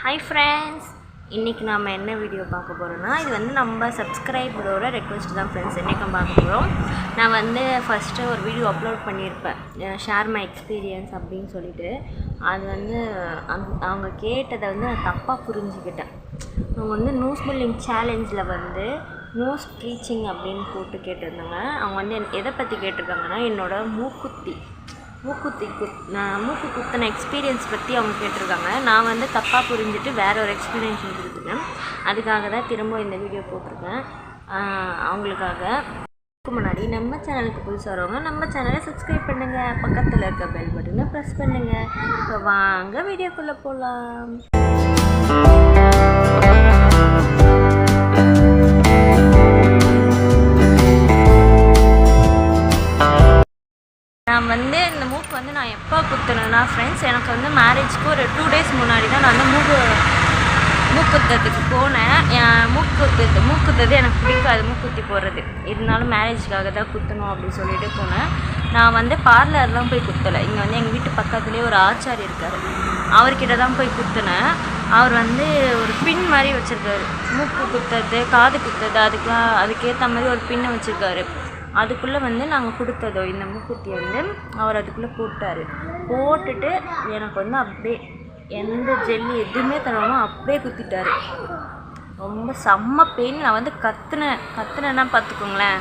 Hi friends, இன்னைக்கு நாம என்ன வீடியோ பார்க்க போறோம்னா இது வந்து நம்ம சப்ஸ்கிரைபரோட ரெக்வெஸ்ட் தான் फ्रेंड्स. இன்னைக்கு பார்க்க போறோம். நான் வந்து ஃபர்ஸ்ட் ஒரு வீடியோ அப்லோட் பண்ணியிருப்பேன், ஷேர் மை எக்ஸ்பீரியன்ஸ் அப்படின்னு சொல்லிட்டு. அது வந்து அவங்க கேட்டதை வந்து நான் தப்பாக புரிஞ்சுக்கிட்டேன். அவங்க வந்து நியூஸ் பில்டிங் சேலஞ்சில் வந்து நியூஸ் ப்ரீச்சிங் அப்படின்னு போட்டு கேட்டிருந்தாங்க. அவங்க வந்து எதை பற்றி கேட்டிருக்காங்கன்னா என்னோட மூக்கு குத்தின எக்ஸ்பீரியன்ஸ் பற்றி அவங்க கேட்டிருக்காங்க. நான் வந்து தப்பாக புரிஞ்சுட்டு வேற ஒரு எக்ஸ்ப்ளனேஷன் கொடுத்துட்டேன். அதுக்காக தான் திரும்ப இந்த வீடியோ போட்டிருக்கேன் அவங்களுக்காக. அதுக்கு முன்னாடி நம்ம சேனலுக்கு புதுசாக வரவங்க நம்ம சேனலை சப்ஸ்கிரைப் பண்ணுங்கள், பக்கத்தில் இருக்க பெல் பட்டனை ப்ரெஸ் பண்ணுங்கள். இப்போ வாங்க வீடியோக்குள்ளே போகலாம். நான் வந்து இந்த மூக்கு வந்து நான் எப்போ குத்துனேன்னா ஃப்ரெண்ட்ஸ், எனக்கு வந்து மேரேஜ்க்கு ஒரு 2 days முன்னாடி தான் நான் வந்து மூக்குத்துறதுக்கு போனேன். என் மூக்குத்துறது எனக்கு பிடிக்காது, மூக்குத்தி போடுறது. இருந்தாலும் மேரேஜுக்காக தான் குத்தணும் அப்படின்னு சொல்லிட்டு போனேன். நான் வந்து பார்லர்லாம் போய் குத்தலை. இங்கே வந்து எங்கள் வீட்டு பக்கத்துலேயே ஒரு ஆச்சாரி இருக்கார், அவர்கிட்ட தான் போய் குத்துனேன். அவர் வந்து ஒரு பின் மாதிரி வச்சுருக்காரு. மூக்கு குத்துறது, காது குத்துறது, அதுக்கேற்ற மாதிரி ஒரு பின்னை வச்சுருக்காரு. அதுக்குள்ளே வந்து நாங்கள் கொடுத்ததோ இந்த மூக்குத்தி வந்து அவர் அதுக்குள்ளே போட்டுட்டு எனக்கு வந்து அப்படியே எந்த ஜெல்லி எதுவுமே தராமல் அப்படியே குத்திட்டார். ரொம்ப செம்ம பெயின். நான் வந்து கத்துனேன்னா பார்த்துக்கோங்களேன்,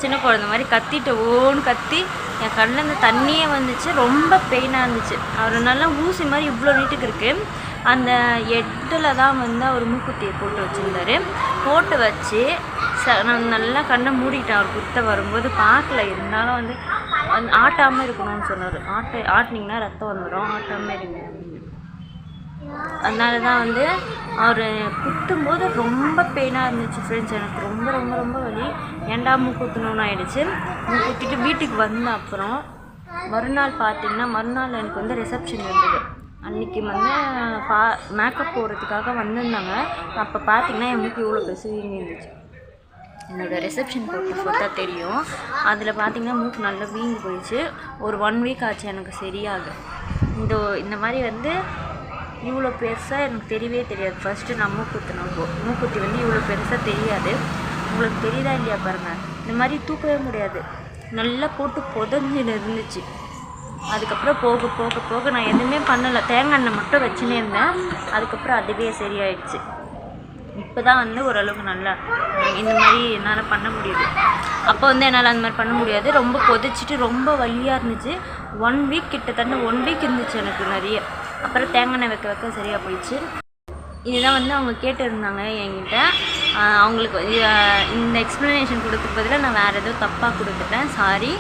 சின்ன குழந்தை மாதிரி கத்திட்டு ஓன்னு கத்தி என் கண்ணிலேருந்து தண்ணியே வந்துச்சு. ரொம்ப பெயினாக இருந்துச்சு. அவர் நல்லா ஊசி மாதிரி இவ்வளோ நீட்டுக்கு இருக்குது. அந்த எட்டில் தான் வந்து அவர் மூக்குத்தியை போட்டு வச்சுருந்தார். போட்டு வச்சு நான் நல்லா கண்ணை மூடிட்டேன். அவர் குத்த வரும்போது பார்க்கல, இருந்தாலும் வந்து ஆட்டாமல் இருக்கணும்னு சொன்னார். ஆட்டினீங்கன்னா ரத்தம் வந்துடும், ஆட்டாமல் இருங்க அப்படின்னு. அதனால தான் வந்து அவர் குத்தும்போது ரொம்ப பெயினாக இருந்துச்சு ஃப்ரெண்ட்ஸ். எனக்கு ரொம்ப ரொம்ப ரொம்ப வலி. ஏண்டா மூக்குத்தணும்னு ஆகிடுச்சு. மூக்குத்திட்டு வீட்டுக்கு வந்த அப்புறம் மறுநாள் எனக்கு வந்து ரிசப்ஷன் இருந்தது. அன்றைக்கி வந்து மேக்கப் போடுறதுக்காக வந்திருந்தாங்க. அப்போ பார்த்திங்கன்னா என் மூக்கு இவ்வளோ பெருசு வீங்கி இருந்துச்சு. என்னோடய ரிசப்ஷன் போட்ட ஃபோட்டோ தெரியும். அதில் பார்த்திங்கன்னா மூக்கு நல்லா வீங்கி போயிடுச்சு. ஒரு 1 week ஆச்சு எனக்கு சரியாக. இந்த மாதிரி வந்து இவ்வளோ பெருசாக எனக்கு தெரியவே தெரியாது. ஃபஸ்ட்டு நான் மூக்குத்தி வந்து இவ்வளோ பெருசாக தெரியாது. உங்களுக்கு தெரியுதா இல்லையா பாருங்கள். இந்த மாதிரி தூக்கவே முடியாது, நல்லா போட்டு புதஞ்சின்னு இருந்துச்சு. அதுக்கப்புறம் போக நான் எதுவுமே பண்ணலை, தேங்காய் எண்ணெய் மட்டும் வச்சுன்னே இருந்தேன். அதுக்கப்புறம் அதுவே சரியாயிடுச்சு. இப்போ தான் வந்து ஓரளவுக்கு நல்லா இந்த மாதிரி என்னால் பண்ண முடியுது. அப்போ வந்து என்னால் அந்த மாதிரி பண்ண முடியாது. ரொம்ப கொதிச்சுட்டு ரொம்ப வலியாக இருந்துச்சு. 1 week கிட்டத்தட்ட 1 week இருந்துச்சு எனக்கு நிறைய. அப்புறம் தேங்காய் எண்ணெய் வைக்க சரியாக போயிடுச்சு. இதுதான் வந்து அவங்க கேட்டுருந்தாங்க என்கிட்ட. அவங்களுக்கு இந்த எக்ஸ்ப்ளனேஷன் கொடுக்க பதிலாக நான் வேறு ஏதோ தப்பாக கொடுத்துட்டேன், சாரி.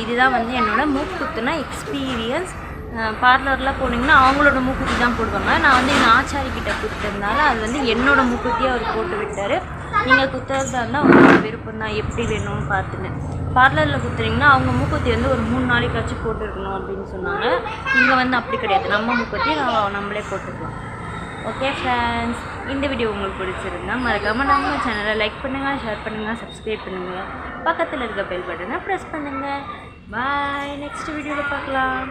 இதுதான் வந்து என்னோடய மூக்குத்தின எக்ஸ்பீரியன்ஸ். பார்லரில் போனீங்கன்னா அவங்களோட மூக்குத்தி தான் போடுவாங்க. நான் வந்து எங்கள் ஆச்சாரிக்கிட்ட கொடுத்ததுனால அது வந்து என்னோடய மூக்குத்தியை அவர் போட்டு விட்டார். நீங்கள் குத்துறதா இருந்தால் அவங்களோட விருப்பம் தான், எப்படி வேணும்னு பார்த்துன்னு. பார்லரில் குத்துறீங்கன்னா அவங்க மூக்குத்தி வந்து ஒரு 3 நாளைக்காச்சும் போட்டுருக்கணும் அப்படின்னு சொன்னாங்க. இங்கே வந்து அப்படி கிடையாது, நம்ம மூக்குத்தி நம்மளே போட்டுக்கலாம். ஓகே ஃப்ரெண்ட்ஸ், இந்த வீடியோ உங்களுக்கு பிடிச்சிருந்தா மறக்காமல் நம்ம சேனலை லைக் பண்ணுங்கள், ஷேர் பண்ணுங்கள், சப்ஸ்கிரைப் பண்ணுங்கள், பக்கத்தில் இருக்க பெல் பட்டனை ப்ரெஸ் பண்ணுங்கள். பாய், நெக்ஸ்ட் வீடியோவில் பார்க்கலாம்.